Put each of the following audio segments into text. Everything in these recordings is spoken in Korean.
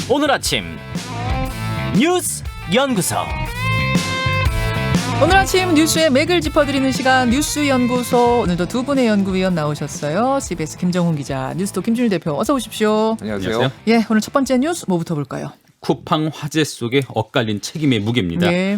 오늘 아침 뉴스 연구소. 오늘 아침 뉴스의 맥을 짚어드리는 시간 뉴스 연구소. 오늘도 두 분의 연구위원 나오셨어요. CBS 김정훈 기자, 뉴스톱 김준일 대표, 어서 오십시오. 안녕하세요. 예, 오늘 첫 번째 뉴스 뭐부터 볼까요? 쿠팡 화재 속에 엇갈린 책임의 무게입니다. 네.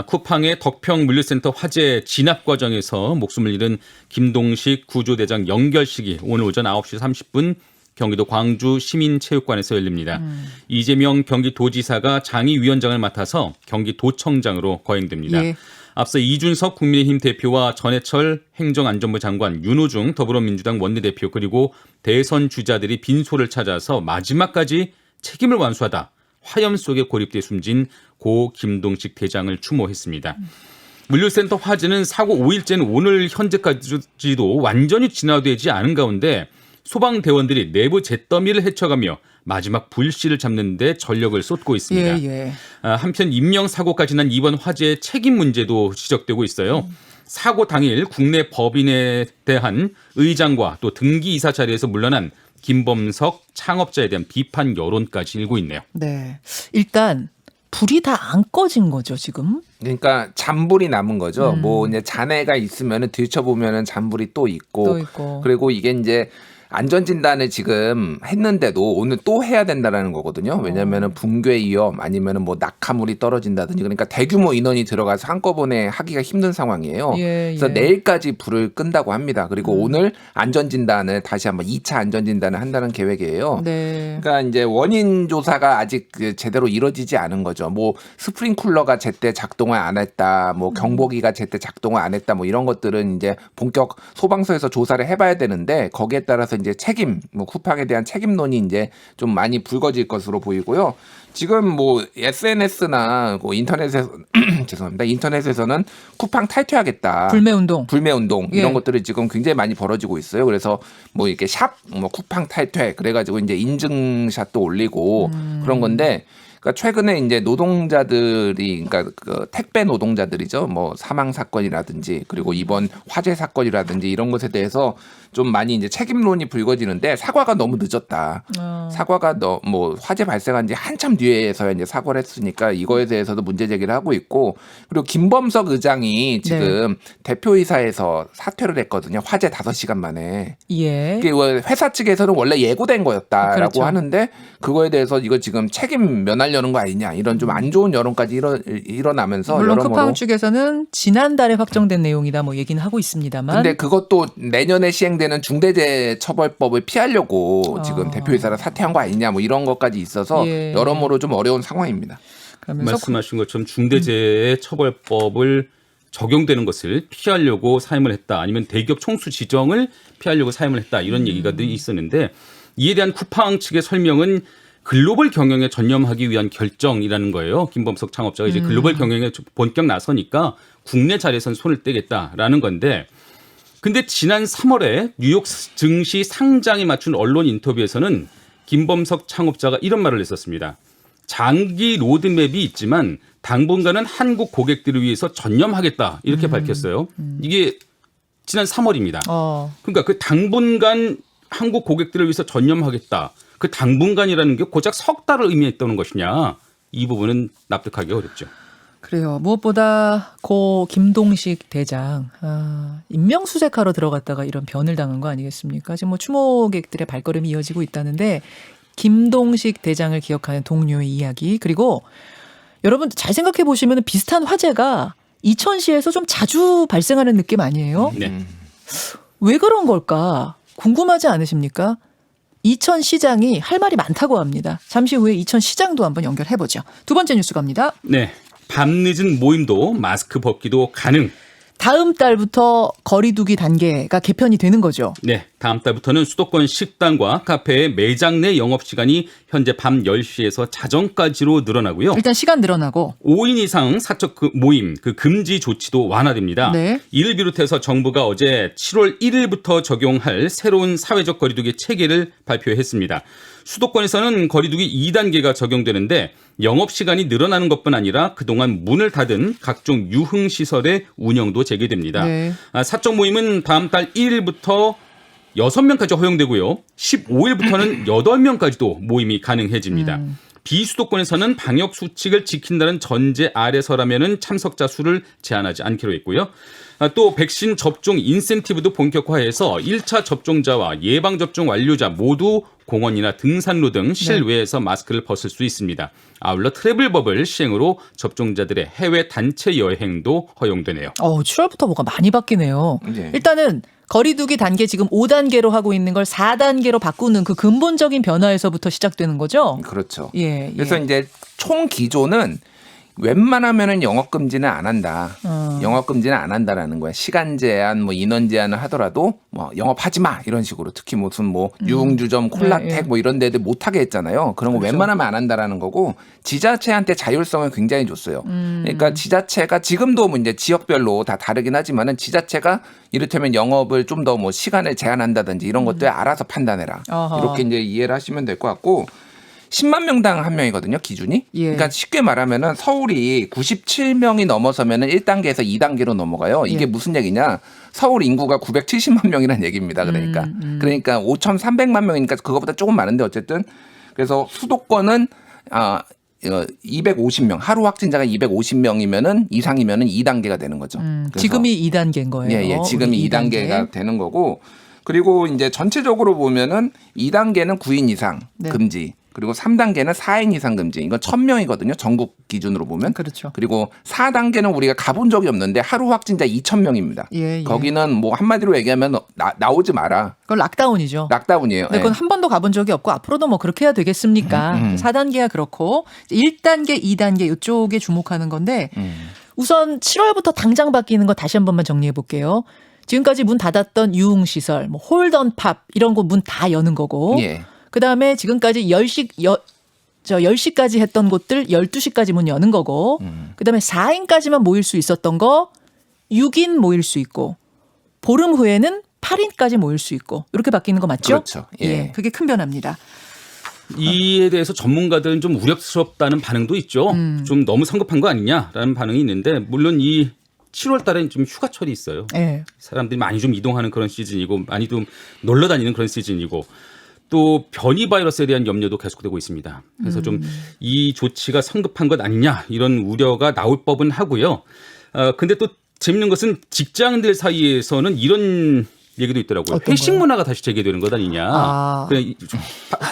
쿠팡의 덕평 물류센터 화재 진압 과정에서 목숨을 잃은 김동식 구조대장 연결식이 오늘 오전 9시 30분 경기도 광주 시민체육관에서 열립니다. 이재명 경기도지사가 장의위원장을 맡아서 경기도청장으로 거행됩니다. 예. 앞서 이준석 국민의힘 대표와 전해철 행정안전부 장관, 윤호중 더불어민주당 원내대표 그리고 대선 주자들이 빈소를 찾아서 마지막까지 책임을 완수하다 화염 속에 고립돼 숨진 고 김동식 대장을 추모했습니다. 물류센터 화재는 사고 5일째는 오늘 현재까지도 완전히 진화되지 않은 가운데 소방대원들이 내부 잿더미를 헤쳐가며 마지막 불씨를 잡는 데 전력을 쏟고 있습니다. 예. 한편 인명사고까지 난 이번 화재의 책임 문제도 지적되고 있어요. 사고 당일 국내 법인에 대한 의장과 또 등기이사 자리에서 물러난 김범석 창업자에 대한 비판 여론까지 일고 있네요. 네. 일단 불이 다 안 꺼진 거죠, 지금? 그러니까 잔불이 남은 거죠. 뭐 이제 잔해가 있으면은 들춰보면은 잔불이 또 있고. 그리고 이게 이제 안전진단을 지금 했는데도 오늘 또 해야 된다라는 거거든요. 왜냐하면은 붕괴 위험 아니면은 뭐 낙하물이 떨어진다든지 그러니까 대규모 인원이 들어가서 한꺼번에 하기가 힘든 상황이에요. 그래서 내일까지 불을 끈다고 합니다. 그리고 오늘 안전진단을 다시 한번 2차 안전진단을 한다는 계획이에요. 네. 그러니까 이제 원인 조사가 아직 제대로 이루어지지 않은 거죠. 뭐 스프링쿨러가 제때 작동을 안 했다, 뭐 경보기가 제때 작동을 안 했다, 뭐 이런 것들은 이제 본격 소방서에서 조사를 해봐야 되는데 거기에 따라서 이제 책임, 뭐 쿠팡에 대한 책임론이 이제 좀 많이 불거질 것으로 보이고요. 지금 뭐 SNS나 뭐 인터넷에서 죄송합니다. 인터넷에서는 쿠팡 탈퇴하겠다. 불매운동 이런 것들이 지금 굉장히 많이 벌어지고 있어요. 그래서 뭐 이렇게 뭐 쿠팡 탈퇴 그래가지고 이제 인증샷도 올리고 그런 건데. 그러니까 최근에 이제 노동자들이 그러니까 그 택배 노동자들이죠. 뭐 사망 사건이라든지 그리고 이번 화재 사건이라든지 이런 것에 대해서 좀 많이 이제 책임론이 불거지는데 사과가 너무 늦었다. 사과가 뭐 화재 발생한 지 한참 뒤에서야 이제 사과를 했으니까 이거에 대해서도 문제 제기를 하고 있고 그리고 김범석 의장이 지금 대표이사에서 사퇴를 했거든요. 화재 5시간 만에. 예. 이게 회사 측에서는 원래 예고된 거였다라고 그렇죠. 하는데 그거에 대해서 이거 지금 책임 면하려는 거 아니냐 이런 좀 안 좋은 여론까지 일어나면서 물론 여러모로 쿠팡 측에서는 지난달에 확정된 내용이다 뭐 얘기는 하고 있습니다만. 근데 그것도 내년에 시행되는 중대재해처벌법을 피하려고 지금 대표이사를 사퇴한 거 아니냐 뭐 이런 것까지 있어서 여러모로 좀 어려운 상황입니다. 말씀하신 것처럼 중대재해처벌법을 적용되는 것을 피하려고 사임을 했다. 아니면 대기업 총수 지정을 피하려고 사임을 했다. 이런 얘기가 있었는데 이에 대한 쿠팡 측의 설명은 글로벌 경영에 전념하기 위한 결정이라는 거예요. 김범석 창업자가 이제 글로벌 경영에 본격 나서니까 국내 자리에선 손을 떼겠다라는 건데 근데 지난 3월에 뉴욕 증시 상장에 맞춘 언론 인터뷰에서는 김범석 창업자가 이런 말을 했었습니다. 장기 로드맵이 있지만 당분간은 한국 고객들을 위해서 전념하겠다 이렇게 밝혔어요. 이게 지난 3월입니다. 그러니까 그 당분간 한국 고객들을 위해서 전념하겠다. 그 당분간이라는 게 고작 석 달을 의미했다는 것이냐. 이 부분은 납득하기 어렵죠. 그래요. 무엇보다 고 김동식 대장 인명수색하러 들어갔다가 이런 변을 당한 거 아니겠습니까? 지금 뭐 추모객들의 발걸음이 이어지고 있다는데 김동식 대장을 기억하는 동료의 이야기 그리고 여러분 잘 생각해 보시면 비슷한 화재가 이천시에서 좀 자주 발생하는 느낌 아니에요? 네. 왜 그런 걸까? 궁금하지 않으십니까? 이천시장이 할 말이 많다고 합니다. 잠시 후에 이천시장도 한번 연결해보죠. 두 번째 뉴스 갑니다. 네. 밤늦은 모임도 마스크 벗기도 가능. 다음 달부터 거리두기 단계가 개편이 되는 거죠. 네. 다음 달부터는 수도권 식당과 카페의 매장 내 영업시간이 현재 밤 10시에서 자정까지로 늘어나고요. 일단 시간 늘어나고 5인 이상 사적 모임 그 금지 조치도 완화됩니다. 네. 이를 비롯해서 정부가 어제 7월 1일부터 적용할 새로운 사회적 거리두기 체계를 발표했습니다. 수도권에서는 거리두기 2단계가 적용되는데 영업시간이 늘어나는 것뿐 아니라 그동안 문을 닫은 각종 유흥시설의 운영도 재개됩니다. 네. 사적 모임은 다음 달 1일부터 6명까지 허용되고요. 15일부터는 8명까지도 모임이 가능해집니다. 비수도권에서는 방역 수칙을 지킨다는 전제 아래서라면은 참석자 수를 제한하지 않기로 했고요. 또 백신 접종 인센티브도 본격화해서 1차 접종자와 예방접종 완료자 모두 공원이나 등산로 등 실외에서 마스크를 벗을 수 있습니다. 아울러 트래블법을 시행으로 접종자들의 해외 단체 여행도 허용되네요. 7월부터 뭐가 많이 바뀌네요. 네. 일단은 거리두기 단계 지금 5단계로 하고 있는 걸 4단계로 바꾸는 그 근본적인 변화에서부터 시작되는 거죠? 그렇죠. 예. 그래서 이제 총 기조는 웬만하면은 영업 금지는 안 한다. 영업 금지는 안 한다라는 거야. 시간 제한, 뭐 인원 제한을 하더라도 뭐 영업하지 마 이런 식으로 특히 무슨 뭐 유흥주점, 콜라텍 예. 뭐 이런 데들 못 하게 했잖아요. 그런 거 그렇죠. 웬만하면 안 한다라는 거고 지자체한테 자율성을 굉장히 줬어요. 그러니까 지자체가 지금도 뭐 이제 지역별로 다 다르긴 하지만은 지자체가 이를테면 영업을 좀 더 뭐 시간을 제한한다든지 이런 것들 알아서 판단해라. 어허. 이렇게 이제 이해를 하시면 될 것 같고. 10만 명당 한 명이거든요, 기준이. 예. 그러니까 쉽게 말하면은 서울이 97명이 넘어서면은 1단계에서 2단계로 넘어가요. 이게 예. 무슨 얘기냐? 서울 인구가 970만 명이라는 얘기입니다. 그러니까. 그러니까 5,300만 명이니까 그거보다 조금 많은데 어쨌든 그래서 수도권은 250명, 하루 확진자가 250명이면은 이상이면은 2단계가 되는 거죠. 그래서 지금이 2단계인 거예요. 예, 지금이 우리 2단계가 되는 거고 그리고 이제 전체적으로 보면은 2단계는 9인 이상 네. 금지. 그리고 3단계는 4인 이상 금지. 이건 1,000명이거든요. 전국 기준으로 보면. 그렇죠. 그리고 4단계는 우리가 가본 적이 없는데 하루 확진자 2,000명입니다. 예. 거기는 뭐 한마디로 얘기하면 나오지 마라. 그건 락다운이죠. 락다운이에요. 근데 그건 한 번도 가본 적이 없고 앞으로도 뭐 그렇게 해야 되겠습니까? 4단계가 그렇고 1단계, 2단계 이쪽에 주목하는 건데 우선 7월부터 당장 바뀌는 거 다시 한 번만 정리해 볼게요. 지금까지 문 닫았던 유흥시설, 뭐 홀던 팝 이런 거 문 다 여는 거고 예. 그다음에 지금까지 10시까지 했던 곳들 12시까지 문 여는 거고 그다음에 4인까지만 모일 수 있었던 거 6인 모일 수 있고 보름 후에는 8인까지 모일 수 있고 이렇게 바뀌는 거 맞죠? 그렇죠. 예. 그게 큰 변화입니다. 이에 대해서 전문가들은 좀 우려스럽다는 반응도 있죠. 좀 너무 성급한 거 아니냐라는 반응이 있는데 물론 이 7월 달에는 좀 휴가철이 있어요. 예. 사람들이 많이 좀 이동하는 그런 시즌이고 많이 좀 놀러 다니는 그런 시즌이고 또 변이 바이러스에 대한 염려도 계속되고 있습니다. 그래서 좀 이 조치가 성급한 것 아니냐 이런 우려가 나올 법은 하고요. 근데 또 재밌는 것은 직장인들 사이에서는 이런 얘기도 있더라고요. 어떤 회식 거요? 문화가 다시 재개되는 것 아니냐. 아. 그냥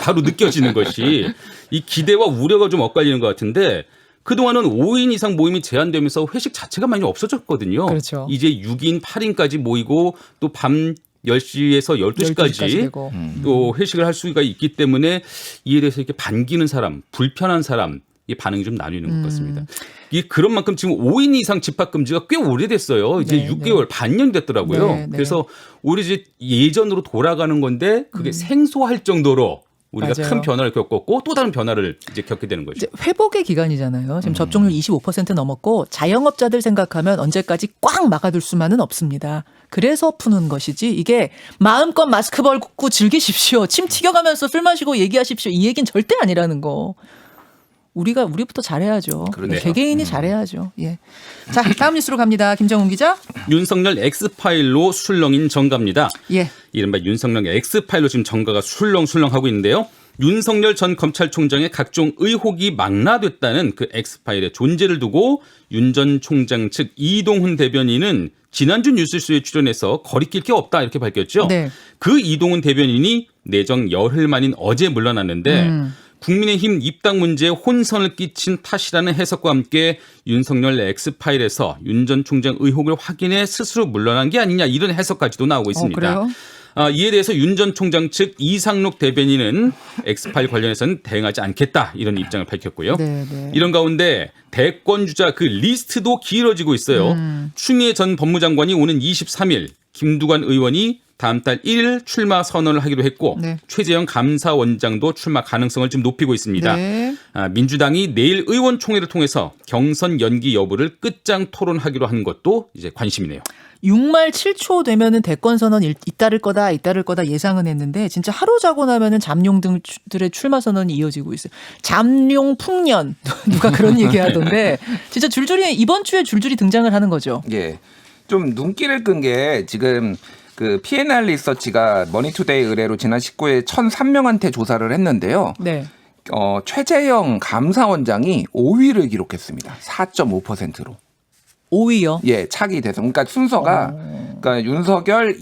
바로 느껴지는 것이 이 기대와 우려가 좀 엇갈리는 것 같은데 그동안은 5인 이상 모임이 제한되면서 회식 자체가 많이 없어졌거든요. 그렇죠. 이제 6인, 8인까지 모이고 또 밤 10시에서 12시까지 되고. 또 회식을 할 수가 있기 때문에 이에 대해서 이렇게 반기는 사람, 불편한 사람 이 반응이 좀 나뉘는 것 같습니다. 이게 그런 만큼 지금 5인 이상 집합 금지가 꽤 오래됐어요. 이제 네, 6개월, 반년 됐더라고요. 네, 네. 그래서 오히려 이제 예전으로 돌아가는 건데 그게 생소할 정도로 우리가 맞아요. 큰 변화를 겪었고 또 다른 변화를 이제 겪게 되는 거죠. 이제 회복의 기간이잖아요. 지금 접종률 25% 넘었고 자영업자들 생각하면 언제까지 꽉 막아둘 수만은 없습니다. 그래서 푸는 것이지 이게 마음껏 마스크 벗고 즐기십시오. 침 튀겨가면서 술 마시고 얘기하십시오. 이 얘기는 절대 아니라는 거. 우리부터 잘해야죠. 그러네요. 개개인이 잘해야죠. 예. 자, 다음 뉴스로 갑니다. 김정훈 기자. 윤석열 X파일로 술렁인 정가입니다. 예. 이른바 윤석열 X파일로 지금 정가가 술렁술렁하고 있는데요. 윤석열 전 검찰총장의 각종 의혹이 망라됐다는 그 X파일의 존재를 두고 윤 전 총장 측 이동훈 대변인은 지난주 뉴스쇼에 출연해서 거리낄 게 없다 이렇게 밝혔죠. 네. 그 이동훈 대변인이 내정 열흘 만인 어제 물러났는데 국민의힘 입당 문제에 혼선을 끼친 탓이라는 해석과 함께 윤석열 X파일에서 윤 전 총장 의혹을 확인해 스스로 물러난 게 아니냐 이런 해석까지도 나오고 있습니다. 그래요? 이에 대해서 윤 전 총장 측 이상록 대변인은 X파일 관련해서는 대응하지 않겠다 이런 입장을 밝혔고요. 네, 네. 이런 가운데 대권 주자 그 리스트도 길어지고 있어요. 추미애 전 법무장관이 오는 23일, 김두관 의원이 다음 달 1일 출마 선언을 하기로 했고 네. 최재형 감사원장도 출마 가능성을 좀 높이고 있습니다. 네. 민주당이 내일 의원총회를 통해서 경선 연기 여부를 끝장 토론하기로 한 것도 이제 관심이네요. 6말 7초 되면은 대권 선언 잇따를 거다 예상은 했는데 진짜 하루 자고 나면은 잠룡 등들의 출마 선언이 이어지고 있어요. 잠룡 풍년 누가 그런 얘기하던데 진짜 줄줄이 이번 주에 줄줄이 등장을 하는 거죠. 예. 좀 눈길을 끈 게 지금 그 P&R 리서치가 머니투데이 의뢰로 지난 19일 1,003명한테 조사를 했는데요. 네. 최재형 감사원장이 5위를 기록했습니다. 4.5%로. 5위요. 예, 차기 대선. 그러니까 순서가 그러니까 윤석열,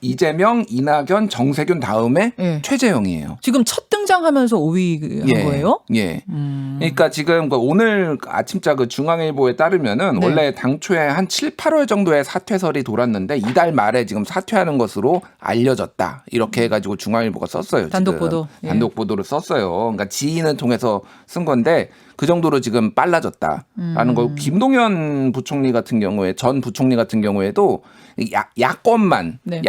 이재명, 이낙연, 정세균 다음에 예. 최재형이에요. 지금 첫 등장하면서 5위 한 예, 거예요? 예. 그러니까 지금 오늘 아침자 그 중앙일보에 따르면은 네. 원래 당초에 한 7, 8월 정도에 사퇴설이 돌았는데 이달 말에 지금 사퇴하는 것으로 알려졌다. 이렇게 해가지고 중앙일보가 썼어요. 단독 지금. 보도. 예. 단독 보도를 썼어요. 그러니까 지인을 통해서 쓴 건데 그 정도로 지금 빨라졌다라는 거. 김동연 부총리 같은 경우에 전 부총리 같은 경우에도 야권만 네.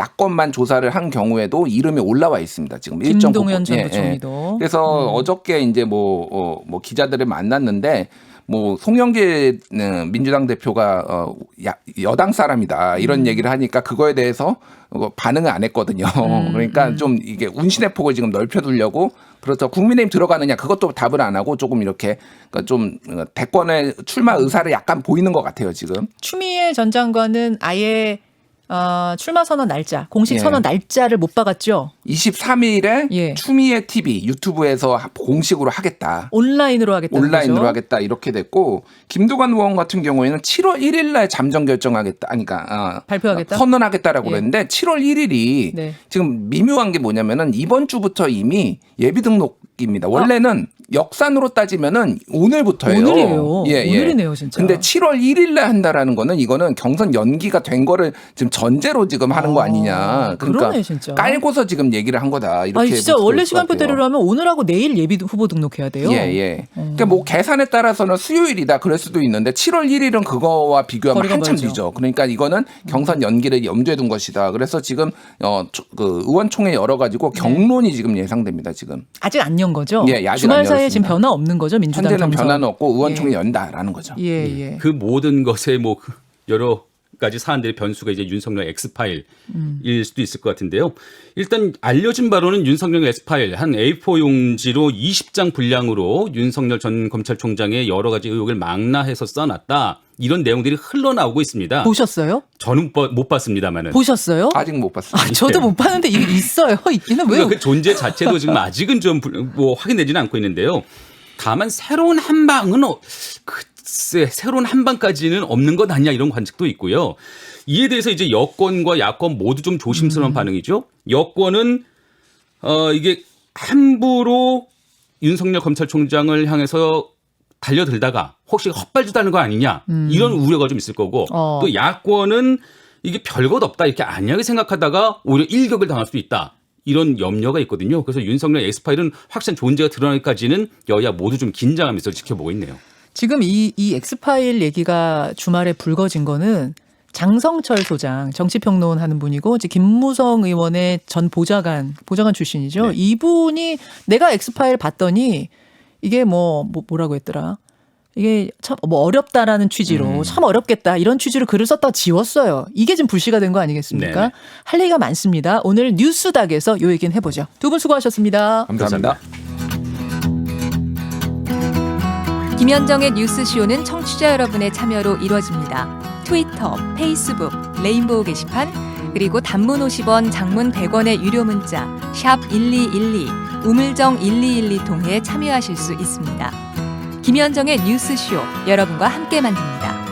조사를 한 경우에도 이름이 올라와 있습니다. 지금 1.9%. 김동연 전 부총리도. 그래서 어저께 이제 뭐 기자들을 만났는데 뭐 송영길 민주당 대표가 여당 사람이다 이런 얘기를 하니까 그거에 대해서 반응을 안 했거든요. 그러니까 좀 이게 운신의 폭을 지금 넓혀두려고 그렇죠. 국민의힘 들어가느냐 그것도 답을 안 하고 조금 이렇게 그러니까 좀 대권에 출마 의사를 약간 보이는 것 같아요 지금. 추미애 전 장관은 아예 출마 선언 날짜, 공식 예. 선언 날짜를 못 박았죠. 23일에 예. 추미애 TV 유튜브에서 공식으로 하겠다. 온라인으로 하겠다는 온라인으로 거죠. 하겠다 이렇게 됐고 김두관 의원 같은 경우에는 7월 1일 날 잠정 결정하겠다. 그러니까 발표하겠다? 선언하겠다라고 예. 그랬는데 7월 1일이 네. 지금 미묘한 게 뭐냐면은 이번 주부터 이미 예비 등록입니다. 원래는 역산으로 따지면은 오늘부터예요. 오늘이에요. 예, 예. 오늘이네요, 진짜. 근데 7월 1일 날 한다라는 거는 이거는 경선 연기가 된 거를 지금 전제로 지금 하는 거 아니냐. 그러니까 그러네, 진짜. 깔고서 지금 얘기를 한 거다. 이렇게 아니, 진짜 볼 원래 것 같아요. 시간표대로라면 오늘하고 내일 예비 후보 등록해야 돼요. 예, 예. 그러니까 뭐 계산에 따라서는 수요일이다 그럴 수도 있는데 7월 1일은 그거와 비교하면 거리가 한참 멀죠. 뒤죠. 그러니까 이거는 경선 연기를 염두에 둔 것이다. 그래서 지금 그 의원총회 열어가지고 경론이 지금 예상됩니다. 지금 아직 안 연 거죠? 예, 아직 주말 안 사이에 열었습니다. 지금 변화 없는 거죠, 민주당 현재는 경선. 변화는 없고 의원총회 연다라는 거죠. 예, 예. 그 모든 것에 뭐 여러 가지 사안들의 변수가 이제 윤석열 엑스파일일 수도 있을 것 같은데요. 일단 알려진 바로는 윤석열 엑스파일 한 A4 용지로 20장 분량으로 윤석열 전 검찰총장의 여러 가지 의혹을 망라해서 써놨다. 이런 내용들이 흘러나오고 있습니다. 보셨어요? 저는 못 봤습니다만은. 보셨어요? 아직 못 봤습니다. 저도 못 봤는데 이게 있어요. 있기는 왜요? 그 존재 자체도 지금 아직은 좀 뭐 확인되지는 않고 있는데요. 다만 새로운 한 방은 글쎄 새로운 한 방까지는 없는 것 아니냐 이런 관측도 있고요. 이에 대해서 이제 여권과 야권 모두 좀 조심스러운 반응이죠. 여권은 이게 함부로 윤석열 검찰총장을 향해서 달려들다가 혹시 헛발질하는 거 아니냐 이런 우려가 좀 있을 거고 또 야권은 이게 별것 없다 이렇게 안하게 생각하다가 오히려 일격을 당할 수도 있다. 이런 염려가 있거든요. 그래서 윤석열 엑스파일은 확실한 존재가 드러나기까지는 여야 모두 좀 긴장하면서 지켜보고 있네요. 지금 이 엑스파일 얘기가 주말에 불거진 거는 장성철 소장, 정치평론 하는 분이고 이제 김무성 의원의 전 보좌관 출신이죠. 네. 이분이 내가 엑스파일 봤더니 이게 뭐라고 했더라. 이게 참 어렵다라는 취지로 참 어렵겠다 이런 취지로 글을 썼다가 지웠어요. 이게 지금 불씨가 된 거 아니겠습니까? 네. 할 얘기가 많습니다. 오늘 뉴스닥에서 요 얘기는 해보죠. 두 분 수고하셨습니다. 감사합니다. 김현정의 뉴스쇼는 청취자 여러분의 참여로 이루어집니다. 트위터, 페이스북, 레인보우 게시판, 그리고 단문 50원, 장문 100원의 유료 문자 샵 1212, 우물정 1212 통해 참여하실 수 있습니다. 김현정의 뉴스쇼 여러분과 함께 만듭니다.